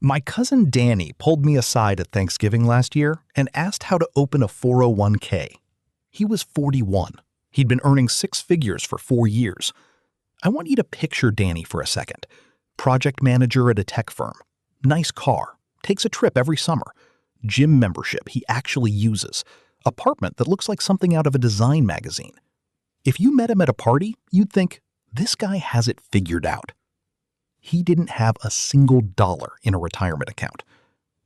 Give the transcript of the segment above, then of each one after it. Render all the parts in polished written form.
My cousin Danny pulled me aside at Thanksgiving last year and asked how to open a 401k. He was 41. He'd been earning six figures for 4 years. I want you to picture Danny for a second. Project manager at a tech firm. Nice car. Takes a trip every summer. Gym membership he actually uses. Apartment that looks like something out of a design magazine. If you met him at a party, you'd think, this guy has it figured out. He didn't have a single dollar in a retirement account.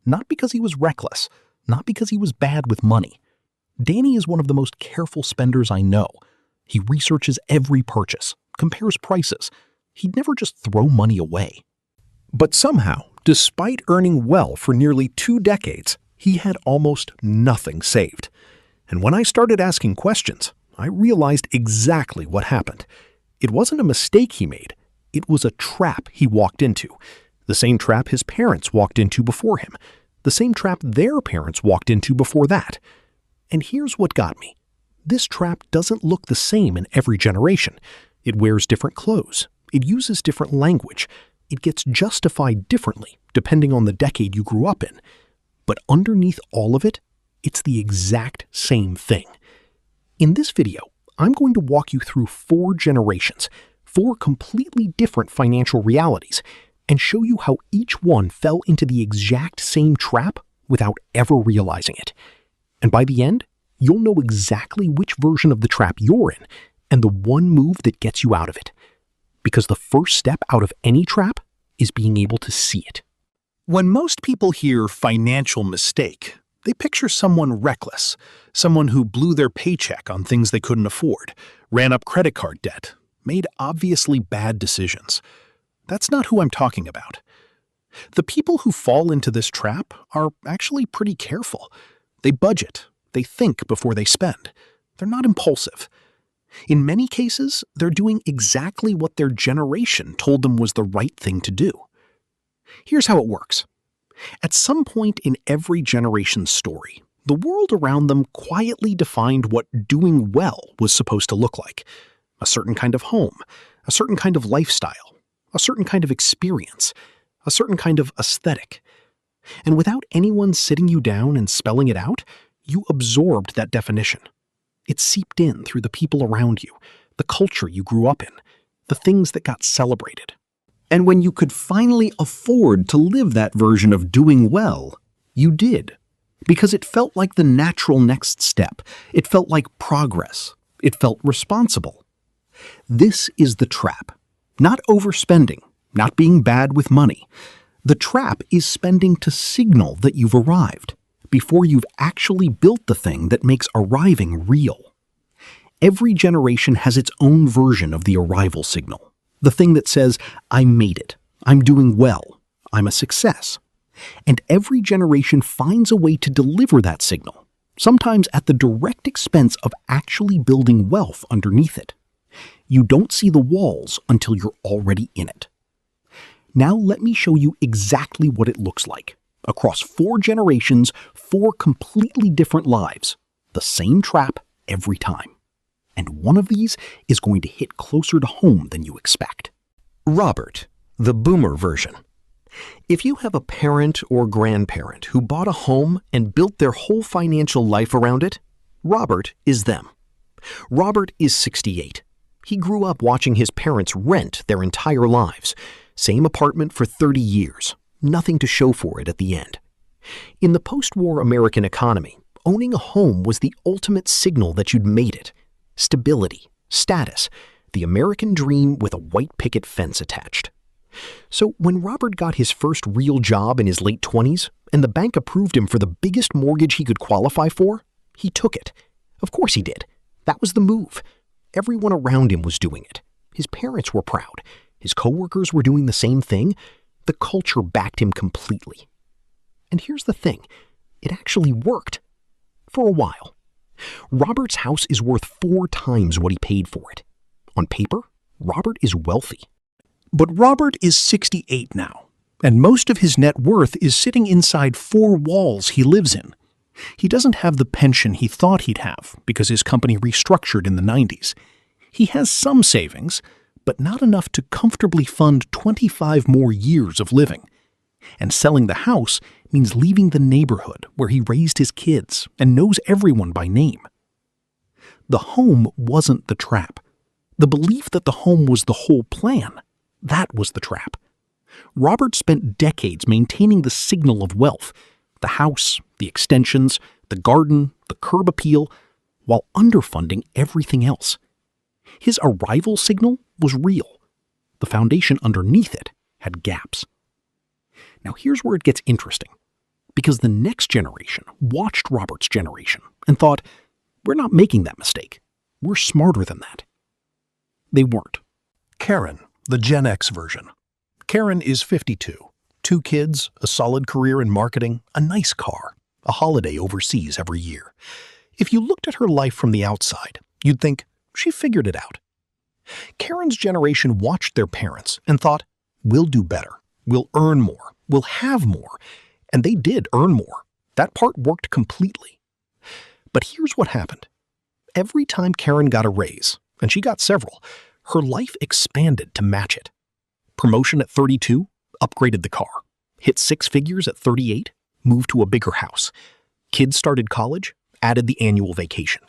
Not because he was reckless, not because he was bad with money. Danny is one of the most careful spenders I know. He researches every purchase, compares prices. He'd never just throw money away. But somehow, despite earning well for nearly 2 decades, he had almost nothing saved. And when I started asking questions, I realized exactly what happened. It wasn't a mistake he made. It was a trap he walked into. The same trap his parents walked into before him. The same trap their parents walked into before that. And here's what got me. This trap doesn't look the same in every generation. It wears different clothes. It uses different language. It gets justified differently depending on the decade you grew up in. But underneath all of it, it's the exact same thing. In this video, I'm going to walk you through 4 generations, 4 completely different financial realities, and show you how each one fell into the exact same trap without ever realizing it. And by the end, you'll know exactly which version of the trap you're in and the one move that gets you out of it. Because the first step out of any trap is being able to see it. When most people hear financial mistake, they picture someone reckless, someone who blew their paycheck on things they couldn't afford, ran up credit card debt, made obviously bad decisions. That's not who I'm talking about. The people who fall into this trap are actually pretty careful. They budget. They think before they spend. They're not impulsive. In many cases, they're doing exactly what their generation told them was the right thing to do. Here's how it works. At some point in every generation's story, the world around them quietly defined what doing well was supposed to look like. A certain kind of home, a certain kind of lifestyle, a certain kind of experience, a certain kind of aesthetic. And without anyone sitting you down and spelling it out, you absorbed that definition. It seeped in through the people around you, the culture you grew up in, the things that got celebrated. And when you could finally afford to live that version of doing well, you did. Because it felt like the natural next step. It felt like progress. It felt responsible. This is the trap. Not overspending, not being bad with money. The trap is spending to signal that you've arrived, before you've actually built the thing that makes arriving real. Every generation has its own version of the arrival signal. The thing that says, I made it, I'm doing well, I'm a success. And every generation finds a way to deliver that signal, sometimes at the direct expense of actually building wealth underneath it. You don't see the walls until you're already in it. Now let me show you exactly what it looks like. Across 4 generations, 4 completely different lives. The same trap every time. And one of these is going to hit closer to home than you expect. Robert, the boomer version. If you have a parent or grandparent who bought a home and built their whole financial life around it, Robert is them. Robert is 68. He grew up watching his parents rent their entire lives. Same apartment for 30 years. Nothing to show for it at the end. In the post-war American economy, owning a home was the ultimate signal that you'd made it. Stability, status, the American dream with a white picket fence attached. So when Robert got his first real job in his late 20s, and the bank approved him for the biggest mortgage he could qualify for, he took it. Of course he did. That was the move. Everyone around him was doing it. His parents were proud. His coworkers were doing the same thing. The culture backed him completely. And here's the thing. It actually worked. For a while. Robert's house is worth 4 times what he paid for it. On paper, Robert is wealthy. But Robert is 68 now, and most of his net worth is sitting inside 4 walls he lives in. He doesn't have the pension he thought he'd have because his company restructured in the 90s. He has some savings, but not enough to comfortably fund 25 more years of living. And selling the house means leaving the neighborhood where he raised his kids and knows everyone by name. The home wasn't the trap. The belief that the home was the whole plan, that was the trap. Robert spent decades maintaining the signal of wealth, the house, the extensions, the garden, the curb appeal, while underfunding everything else. His arrival signal was real. The foundation underneath it had gaps. Now here's where it gets interesting, because the next generation watched Robert's generation and thought, we're not making that mistake. We're smarter than that. They weren't. Karen, the Gen X version. Karen is 52. 2 kids, a solid career in marketing, a nice car, a holiday overseas every year. If you looked at her life from the outside, you'd think she figured it out. Karen's generation watched their parents and thought, we'll do better, we'll earn more, we'll have more. And they did earn more. That part worked completely. But here's what happened. Every time Karen got a raise, and she got several, her life expanded to match it. Promotion at 32, upgraded the car. Hit 6 figures at 38, moved to a bigger house. Kids started college, added the annual vacation.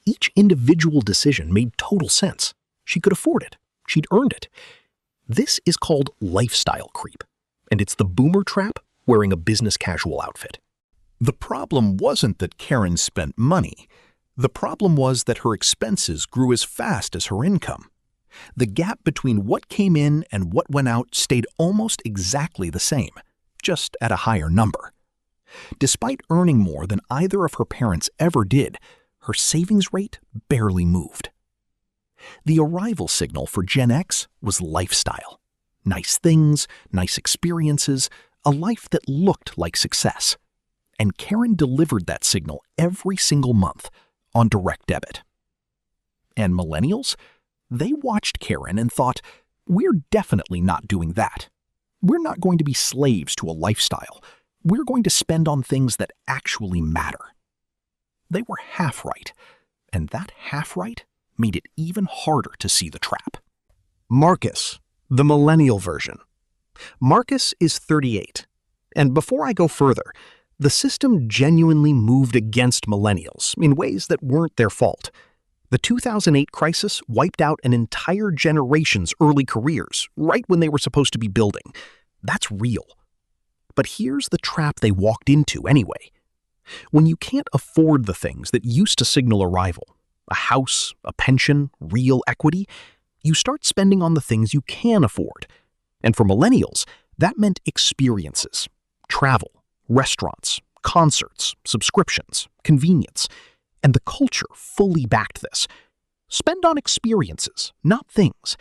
Each individual decision made total sense. She could afford it. She'd earned it. This is called lifestyle creep, and it's the boomer trap wearing a business casual outfit. The problem wasn't that Karen spent money. The problem was that her expenses grew as fast as her income. The gap between what came in and what went out stayed almost exactly the same, just at a higher number. Despite earning more than either of her parents ever did, her savings rate barely moved. The arrival signal for Gen X was lifestyle. Nice things, nice experiences, a life that looked like success. And Karen delivered that signal every single month on direct debit. And millennials? They watched Karen and thought, we're definitely not doing that. We're not going to be slaves to a lifestyle. We're going to spend on things that actually matter. They were half right, and that half right made it even harder to see the trap. Marcus, the millennial version. Marcus is 38. And before I go further, the system genuinely moved against millennials in ways that weren't their fault. The 2008 crisis wiped out an entire generation's early careers right when they were supposed to be building. That's real. But here's the trap they walked into anyway. When you can't afford the things that used to signal arrival, a house, a pension, real equity, you start spending on the things you can afford. And for millennials, that meant experiences, travel, restaurants, concerts, subscriptions, convenience. And the culture fully backed this. Spend on experiences, not things.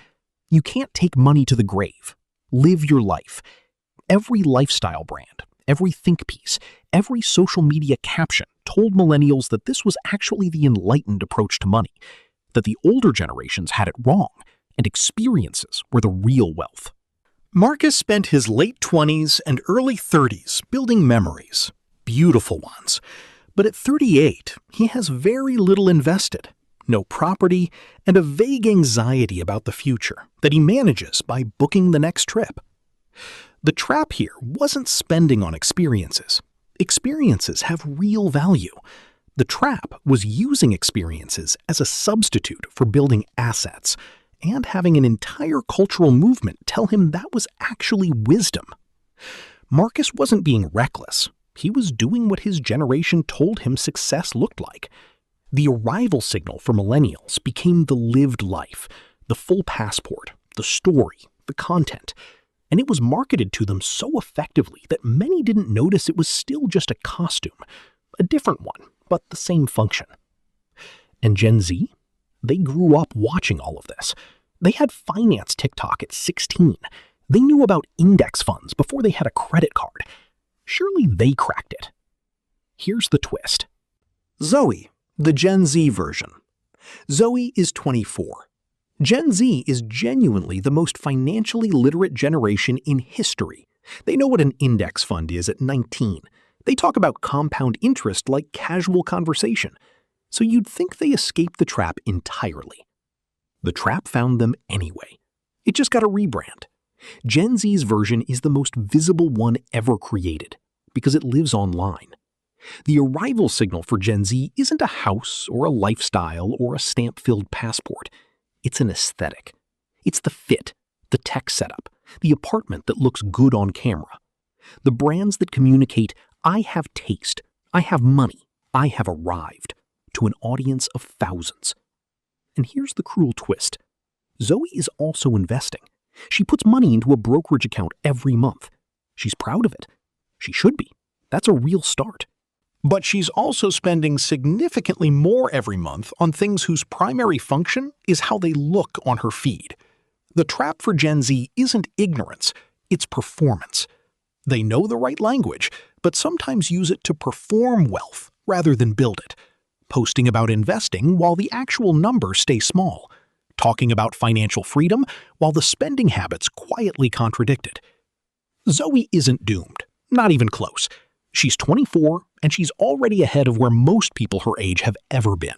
You can't take money to the grave. Live your life. Every lifestyle brand, every think piece, every social media caption told millennials that this was actually the enlightened approach to money, that the older generations had it wrong, and experiences were the real wealth. Marcus spent his late 20s and early 30s building memories, beautiful ones. But at 38, he has very little invested, no property, and a vague anxiety about the future that he manages by booking the next trip. The trap here wasn't spending on experiences. Experiences have real value. The trap was using experiences as a substitute for building assets, and having an entire cultural movement tell him that was actually wisdom. Marcus wasn't being reckless. He was doing what his generation told him success looked like. The arrival signal for millennials became the lived life, the full passport, the story, the content. And it was marketed to them so effectively that many didn't notice it was still just a costume, a different one, but the same function. And Gen Z? They grew up watching all of this. They had finance TikTok at 16. They knew about index funds before they had a credit card. Surely they cracked it. Here's the twist. Zoe, the Gen Z version. Zoe is 24. Gen Z is genuinely the most financially literate generation in history. They know what an index fund is at 19. They talk about compound interest like casual conversation. So you'd think they escaped the trap entirely. The trap found them anyway. It just got a rebrand. Gen Z's version is the most visible one ever created because it lives online. The arrival signal for Gen Z isn't a house or a lifestyle or a stamp-filled passport. It's an aesthetic. It's the fit, the tech setup, the apartment that looks good on camera. The brands that communicate, I have taste, I have money, I have arrived, to an audience of thousands. And here's the cruel twist. Zoe is also investing. She puts money into a brokerage account every month. She's proud of it. She should be. That's a real start. But she's also spending significantly more every month on things whose primary function is how they look on her feed. The trap for Gen Z isn't ignorance, it's performance. They know the right language, but sometimes use it to perform wealth rather than build it. Posting about investing while the actual numbers stay small. Talking about financial freedom while the spending habits quietly contradict it. Zoe isn't doomed, not even close. She's 24, and she's already ahead of where most people her age have ever been.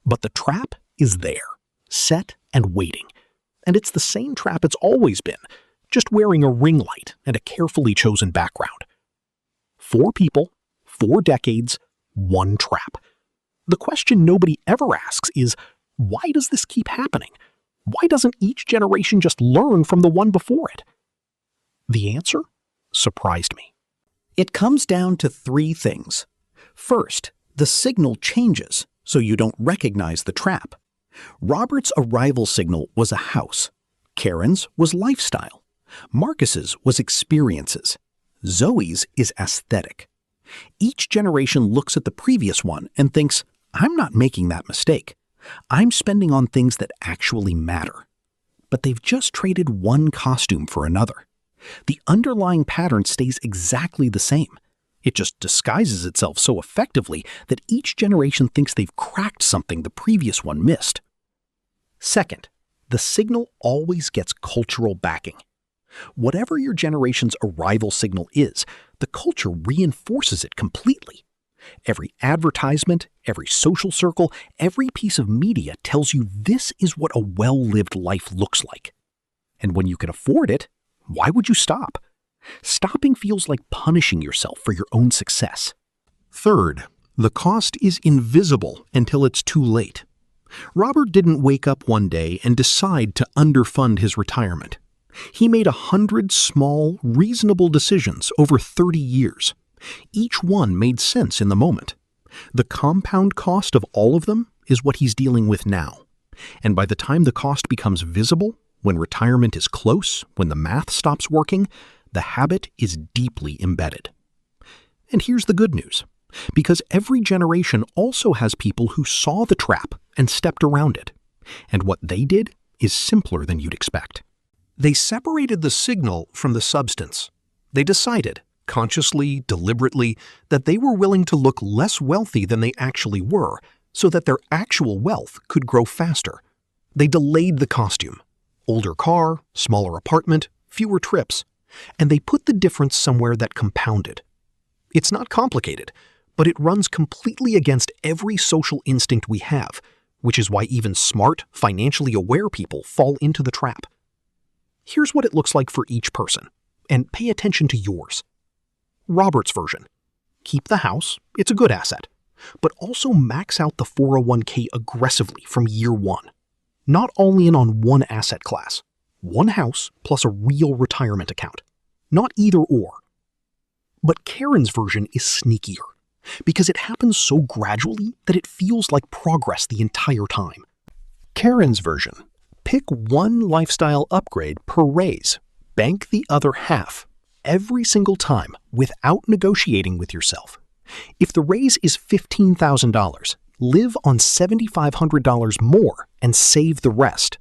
But the trap is there, set and waiting. And it's the same trap it's always been, just wearing a ring light and a carefully chosen background. 4 people, 4 decades, 1 trap. The question nobody ever asks is, why does this keep happening? Why doesn't each generation just learn from the one before it? The answer surprised me. It comes down to 3 things. First, the signal changes, so you don't recognize the trap. Robert's arrival signal was a house. Karen's was lifestyle. Marcus's was experiences. Zoe's is aesthetic. Each generation looks at the previous one and thinks, I'm not making that mistake. I'm spending on things that actually matter. But they've just traded one costume for another. The underlying pattern stays exactly the same. It just disguises itself so effectively that each generation thinks they've cracked something the previous one missed. Second, the signal always gets cultural backing. Whatever your generation's arrival signal is, the culture reinforces it completely. Every advertisement, every social circle, every piece of media tells you this is what a well-lived life looks like. And when you can afford it, why would you stop? Stopping feels like punishing yourself for your own success. Third, the cost is invisible until it's too late. Robert didn't wake up one day and decide to underfund his retirement. He made 100 small, reasonable decisions over 30 years. Each one made sense in the moment. The compound cost of all of them is what he's dealing with now. And by the time the cost becomes visible, when retirement is close, when the math stops working, the habit is deeply embedded. And here's the good news. Because every generation also has people who saw the trap and stepped around it. And what they did is simpler than you'd expect. They separated the signal from the substance. They decided, consciously, deliberately, that they were willing to look less wealthy than they actually were, so that their actual wealth could grow faster. They delayed the costume. Older car, smaller apartment, fewer trips. And they put the difference somewhere that compounded. It's not complicated, but it runs completely against every social instinct we have, which is why even smart, financially aware people fall into the trap. Here's what it looks like for each person, and pay attention to yours. Robert's version. Keep the house, it's a good asset, but also max out the 401k aggressively from year 1. Not all in on one asset class. One house plus a real retirement account. Not either or. But Karen's version is sneakier, because it happens so gradually that it feels like progress the entire time. Karen's version. Pick one lifestyle upgrade per raise. Bank the other half, every single time, without negotiating with yourself. If the raise is $15,000, live on $7,500 more and save the rest.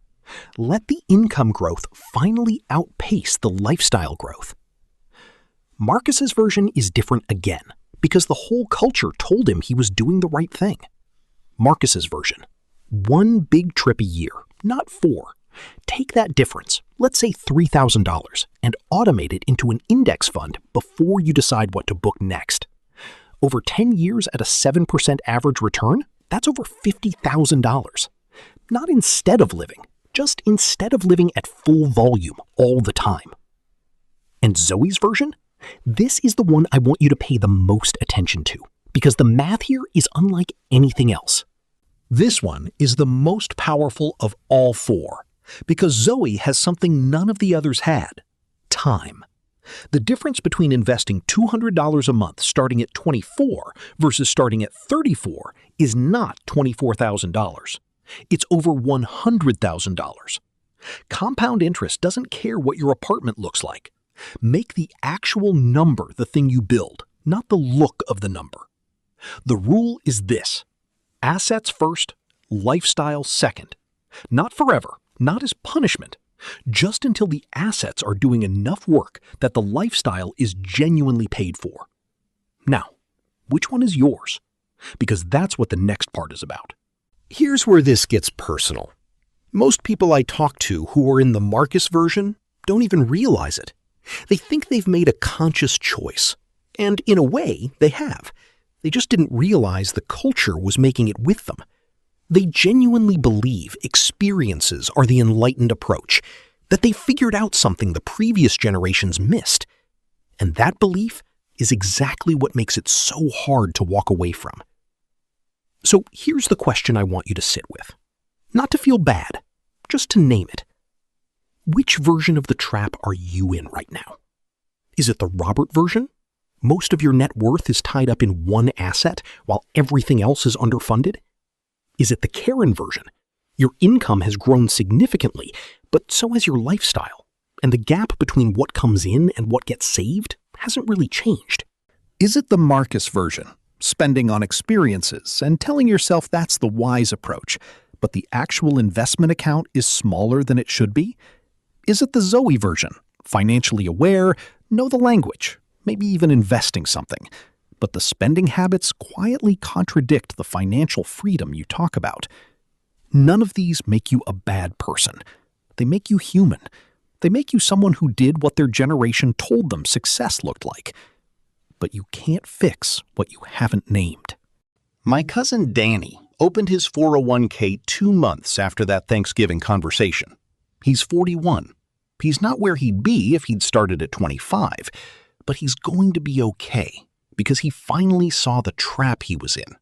Let the income growth finally outpace the lifestyle growth. Marcus's version is different again, because the whole culture told him he was doing the right thing. Marcus's version. 1 big trip a year, not 4. Take that difference, let's say $3,000, and automate it into an index fund before you decide what to book next. Over 10 years at a 7% average return, that's over $50,000. Not instead of living, just instead of living at full volume all the time. And Zoe's version? This is the one I want you to pay the most attention to, because the math here is unlike anything else. This one is the most powerful of all four, because Zoe has something none of the others had: time. The difference between investing $200 a month starting at $24 versus starting at $34 is not $24,000. It's over $100,000. Compound interest doesn't care what your apartment looks like. Make the actual number the thing you build, not the look of the number. The rule is this: assets first, lifestyle second. Not forever, not as punishment, just until the assets are doing enough work that the lifestyle is genuinely paid for. Now, which one is yours? Because that's what the next part is about. Here's where this gets personal. Most people I talk to who are in the Marcus version don't even realize it. They think they've made a conscious choice. And in a way, they have. They just didn't realize the culture was making it with them. They genuinely believe experiences are the enlightened approach, that they figured out something the previous generations missed. And that belief is exactly what makes it so hard to walk away from. So here's the question I want you to sit with. Not to feel bad, just to name it. Which version of the trap are you in right now? Is it the Robert version? Most of your net worth is tied up in one asset while everything else is underfunded? Is it the Karen version? Your income has grown significantly, but so has your lifestyle, and the gap between what comes in and what gets saved hasn't really changed. Is it the Marcus version, spending on experiences and telling yourself that's the wise approach, but the actual investment account is smaller than it should be? Is it the Zoe version, financially aware, know the language, maybe even investing something, but the spending habits quietly contradict the financial freedom you talk about? None of these make you a bad person. They make you human. They make you someone who did what their generation told them success looked like. But you can't fix what you haven't named. My cousin Danny opened his 401k 2 months after that Thanksgiving conversation. He's 41. He's not where he'd be if he'd started at 25, but he's going to be okay because he finally saw the trap he was in.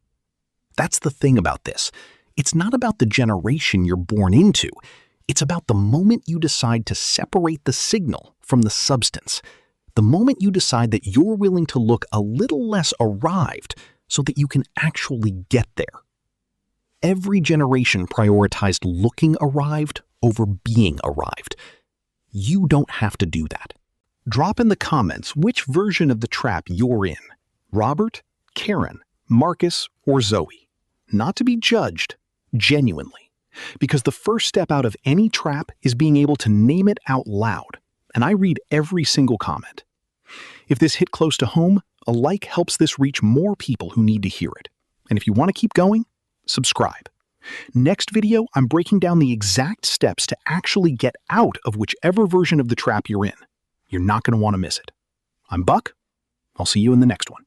That's the thing about this. It's not about the generation you're born into. It's about the moment you decide to separate the signal from the substance. The moment you decide that you're willing to look a little less arrived so that you can actually get there. Every generation prioritized looking arrived over being arrived. You don't have to do that. Drop in the comments which version of the trap you're in: Robert, Karen, Marcus, or Zoe. Not to be judged, genuinely. Because the first step out of any trap is being able to name it out loud, and I read every single comment. If this hit close to home, a like helps this reach more people who need to hear it. And if you want to keep going, subscribe. Next video, I'm breaking down the exact steps to actually get out of whichever version of the trap you're in. You're not going to want to miss it. I'm Buck. I'll see you in the next one.